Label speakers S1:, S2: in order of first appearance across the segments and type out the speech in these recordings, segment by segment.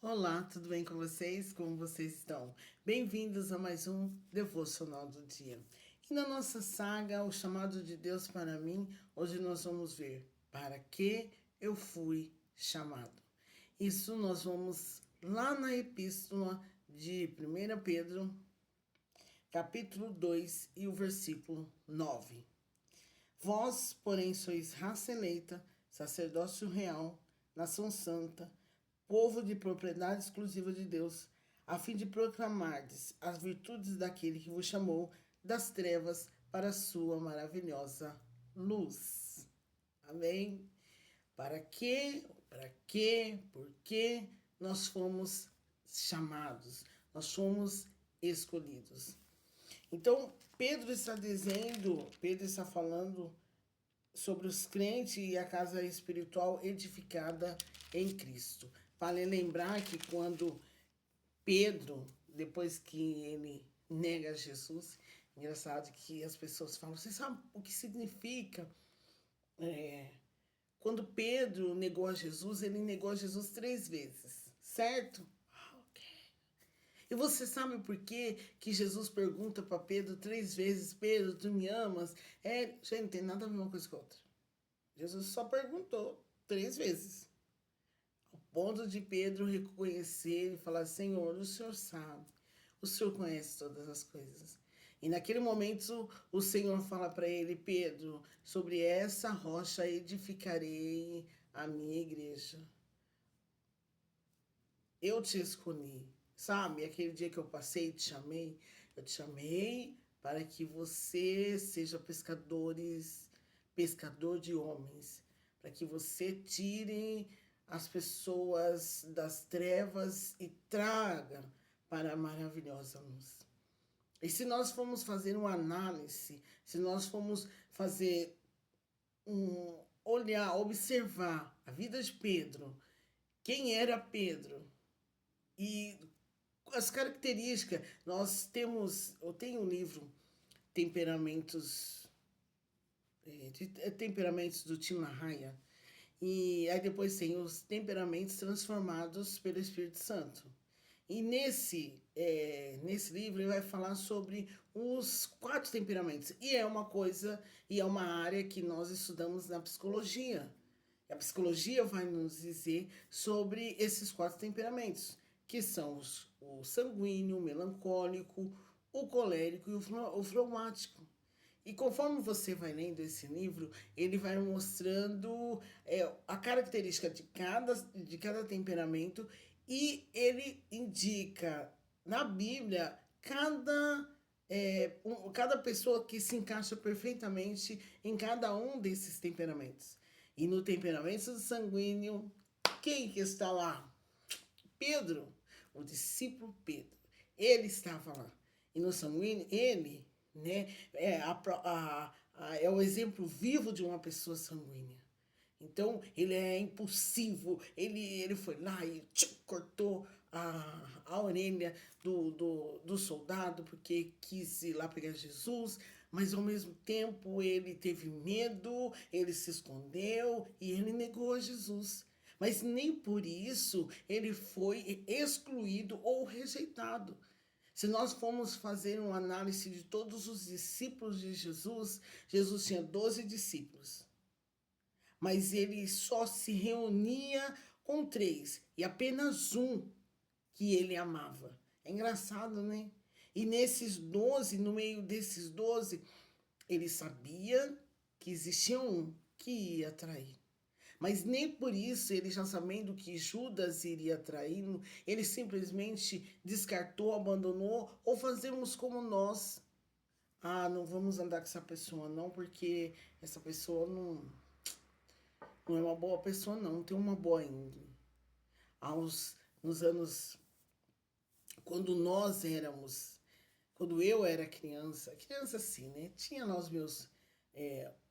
S1: Olá, tudo bem com vocês? Como vocês estão? Bem-vindos a mais um Devocional do Dia. E na nossa saga, O Chamado de Deus para Mim, hoje nós vamos ver para que eu fui chamado. Isso nós vamos lá na epístola de 1 Pedro, capítulo 2 e o versículo 9. Vós, porém, sois raça eleita, sacerdócio real, nação santa, povo de propriedade exclusiva de Deus, a fim de proclamardes as virtudes daquele que vos chamou das trevas para a sua maravilhosa luz. Amém? Para quê? Para quê? Por que nós fomos chamados? Nós fomos escolhidos. Então, Pedro está falando sobre os crentes e a casa espiritual edificada em Cristo. Vale lembrar que quando Pedro, depois que ele nega Jesus, engraçado que as pessoas falam, você sabe o que significa? Quando Pedro negou a Jesus, ele negou a Jesus 3 vezes, certo? Ok. E você sabe por que Jesus pergunta para Pedro 3 vezes, Pedro, tu me amas? Gente, não tem nada a ver uma coisa com a outra. Jesus só perguntou 3 vezes. Ao ponto de Pedro reconhecer e falar, Senhor, o Senhor sabe, o Senhor conhece todas as coisas. E naquele momento o Senhor fala para ele, Pedro, sobre essa rocha edificarei a minha igreja. Eu te escolhi, sabe? Aquele dia que eu passei e te chamei, eu te chamei para que você seja pescador de homens, para que você tire as pessoas das trevas e traga para a maravilhosa luz. E se nós formos fazer uma análise, se nós formos fazer olhar, observar a vida de Pedro, quem era Pedro e as características, eu tenho um livro, Temperamentos do Tim LaHaye, e aí depois tem os temperamentos transformados pelo Espírito Santo. E nesse livro ele vai falar sobre os 4 temperamentos. E é uma área que nós estudamos na psicologia. A psicologia vai nos dizer sobre esses 4 temperamentos, que são o sanguíneo, o melancólico, o colérico e o fleumático. E conforme você vai lendo esse livro, ele vai mostrando a característica de cada temperamento e ele indica na Bíblia cada pessoa que se encaixa perfeitamente em cada um desses temperamentos. E no temperamento do sanguíneo, quem que está lá? Pedro, o discípulo Pedro. Ele estava lá. E no sanguíneo, ele, né, é o exemplo vivo de uma pessoa sanguínea. Então, ele é impulsivo, ele foi lá e cortou a orelha do soldado porque quis ir lá pegar Jesus, mas ao mesmo tempo ele teve medo, ele se escondeu e ele negou a Jesus. Mas nem por isso ele foi excluído ou rejeitado. Se nós formos fazer uma análise de todos os discípulos de Jesus, Jesus tinha 12 discípulos. Mas ele só se reunia com 3 e apenas um que ele amava. É engraçado, né? E no meio desses 12, ele sabia que existia um que ia trair. Mas nem por isso, ele já sabendo que Judas iria traí-lo, ele simplesmente descartou, abandonou, ou fazemos como nós. Ah, não vamos andar com essa pessoa não, porque essa pessoa não é uma boa pessoa não tem uma boa índole. Nos anos, quando eu era criança assim, né? Tinha lá os meus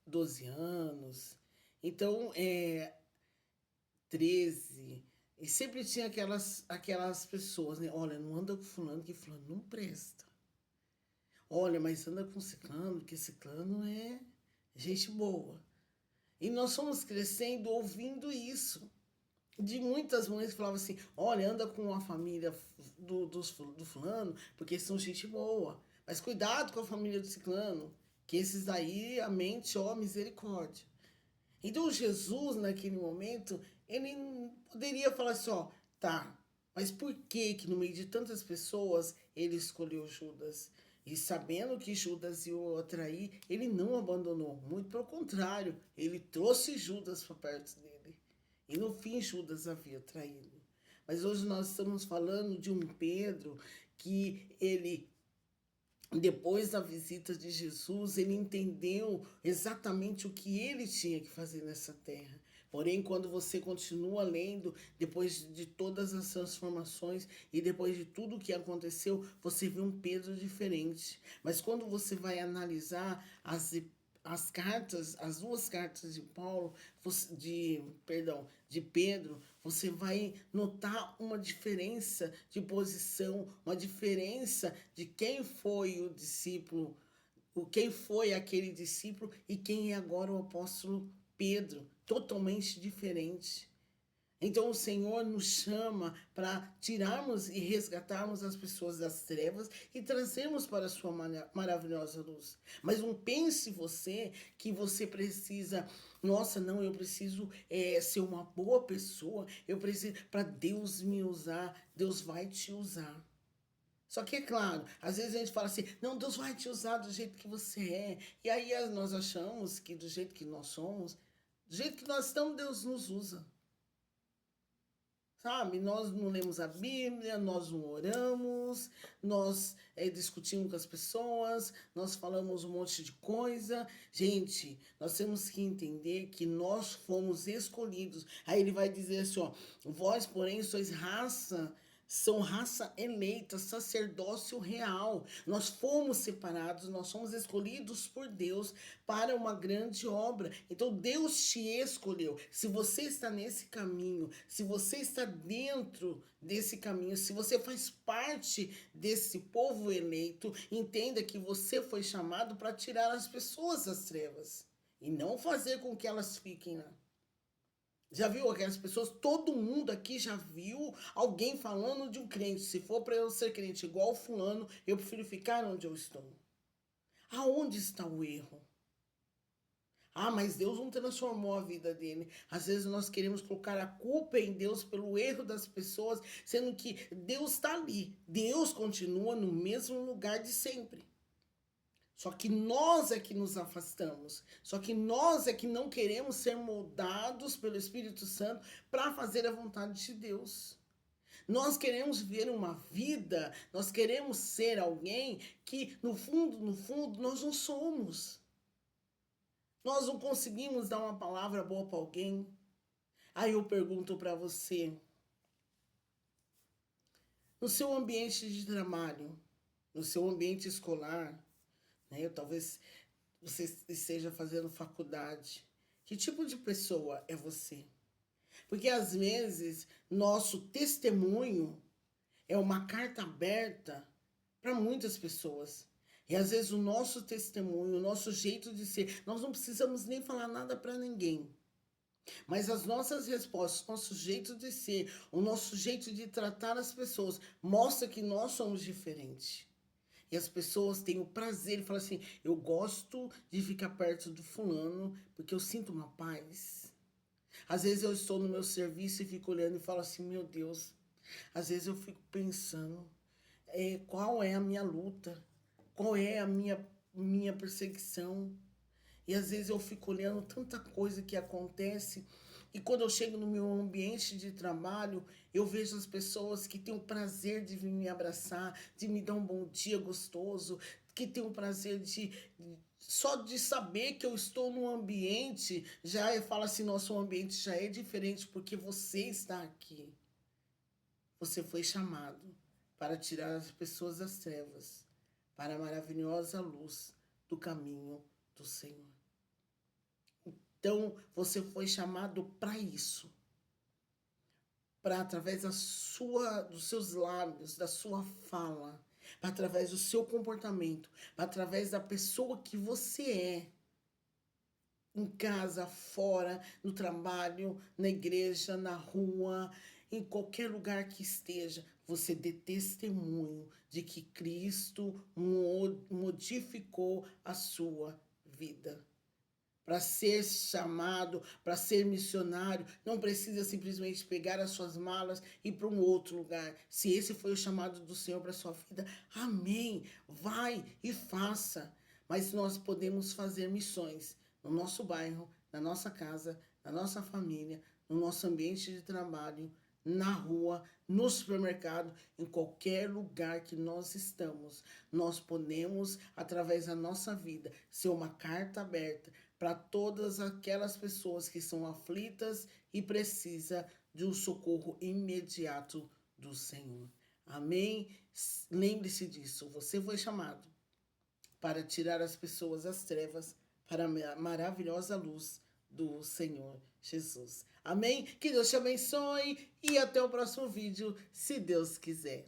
S1: 12 anos, então 13, e sempre tinha aquelas pessoas, né? Olha, não anda com fulano, que fulano não presta. Olha, mas anda com ciclano, que ciclano é gente boa. E nós fomos crescendo ouvindo isso. de muitas mães que falavam assim: olha, anda com a família do fulano, porque são gente boa. Mas cuidado com a família do ciclano, que esses daí, a mente, ó, misericórdia. Então Jesus, naquele momento, ele poderia falar assim, ó, tá, mas por que que no meio de tantas pessoas ele escolheu Judas? E sabendo que Judas ia o trair, ele não abandonou. Muito pelo contrário, ele trouxe Judas para perto dele. E no fim Judas havia traído. Mas hoje nós estamos falando de um Pedro que ele, depois da visita de Jesus, ele entendeu exatamente o que ele tinha que fazer nessa terra. Porém, quando você continua lendo, depois de todas as transformações e depois de tudo o que aconteceu, você vê um Pedro diferente. Mas quando você vai analisar as cartas, as duas cartas de Paulo, de Pedro, você vai notar uma diferença de posição, uma diferença de quem foi o discípulo, quem foi aquele discípulo e quem é agora o apóstolo Pedro, totalmente diferente. Então o Senhor nos chama para tirarmos e resgatarmos as pessoas das trevas e trazermos para a sua maravilhosa luz. Mas não pense você que você precisa, nossa, não, eu preciso ser uma boa pessoa, eu preciso, para Deus me usar, Deus vai te usar. Só que é claro, às vezes a gente fala assim, não, Deus vai te usar do jeito que você é. E aí nós achamos que do jeito que nós somos, do jeito que nós estamos, Deus nos usa. Sabe, nós não lemos a Bíblia, nós não oramos, nós discutimos com as pessoas, nós falamos um monte de coisa. Gente, nós temos que entender que nós fomos escolhidos. Aí ele vai dizer assim, ó, vós, porém, sois são raça eleita, sacerdócio real. Nós fomos separados, nós somos escolhidos por Deus para uma grande obra. Então Deus te escolheu. Se você está nesse caminho, se você está dentro desse caminho, se você faz parte desse povo eleito, entenda que você foi chamado para tirar as pessoas das trevas e não fazer com que elas fiquem lá. Já viu aquelas pessoas? Todo mundo aqui já viu alguém falando de um crente. Se for para eu ser crente igual o fulano, eu prefiro ficar onde eu estou. Aonde está o erro? Ah, mas Deus não transformou a vida dele. Às vezes nós queremos colocar a culpa em Deus pelo erro das pessoas, sendo que Deus está ali. Deus continua no mesmo lugar de sempre. Só que nós é que nos afastamos. Só que nós é que não queremos ser moldados pelo Espírito Santo para fazer a vontade de Deus. Nós queremos viver uma vida, nós queremos ser alguém que no fundo, nós não somos. Nós não conseguimos dar uma palavra boa para alguém. Aí eu pergunto para você, no seu ambiente de trabalho, no seu ambiente escolar, né? Talvez você esteja fazendo faculdade. Que tipo de pessoa é você? Porque às vezes nosso testemunho é uma carta aberta para muitas pessoas. E às vezes o nosso testemunho, o nosso jeito de ser, nós não precisamos nem falar nada para ninguém. Mas as nossas respostas, o nosso jeito de ser, o nosso jeito de tratar as pessoas, mostra que nós somos diferentes. E as pessoas têm o prazer de falar assim: eu gosto de ficar perto do fulano porque eu sinto uma paz. Às vezes eu estou no meu serviço e fico olhando e falo assim: meu Deus. Às vezes eu fico pensando: qual é a minha luta? Qual é a minha perseguição? E às vezes eu fico olhando tanta coisa que acontece. E quando eu chego no meu ambiente de trabalho, eu vejo as pessoas que têm o prazer de vir me abraçar, de me dar um bom dia gostoso, que têm o prazer só de saber que eu estou num ambiente, já fala assim, nosso ambiente já é diferente porque você está aqui. Você foi chamado para tirar as pessoas das trevas, para a maravilhosa luz do caminho do Senhor. Então, você foi chamado para isso. Para através dos seus lábios, da sua fala, para através do seu comportamento, para através da pessoa que você é, em casa, fora, no trabalho, na igreja, na rua, em qualquer lugar que esteja, você dê testemunho de que Cristo modificou a sua vida. Para ser chamado, para ser missionário, não precisa simplesmente pegar as suas malas e ir para um outro lugar. Se esse foi o chamado do Senhor para a sua vida, amém. Vai e faça. Mas nós podemos fazer missões no nosso bairro, na nossa casa, na nossa família, no nosso ambiente de trabalho, na rua, no supermercado, em qualquer lugar que nós estamos. Nós podemos, através da nossa vida, ser uma carta aberta para todas aquelas pessoas que são aflitas e precisam de um socorro imediato do Senhor. Amém? Lembre-se disso. Você foi chamado para tirar as pessoas das trevas para a maravilhosa luz do Senhor Jesus. Amém? Que Deus te abençoe e até o próximo vídeo, se Deus quiser.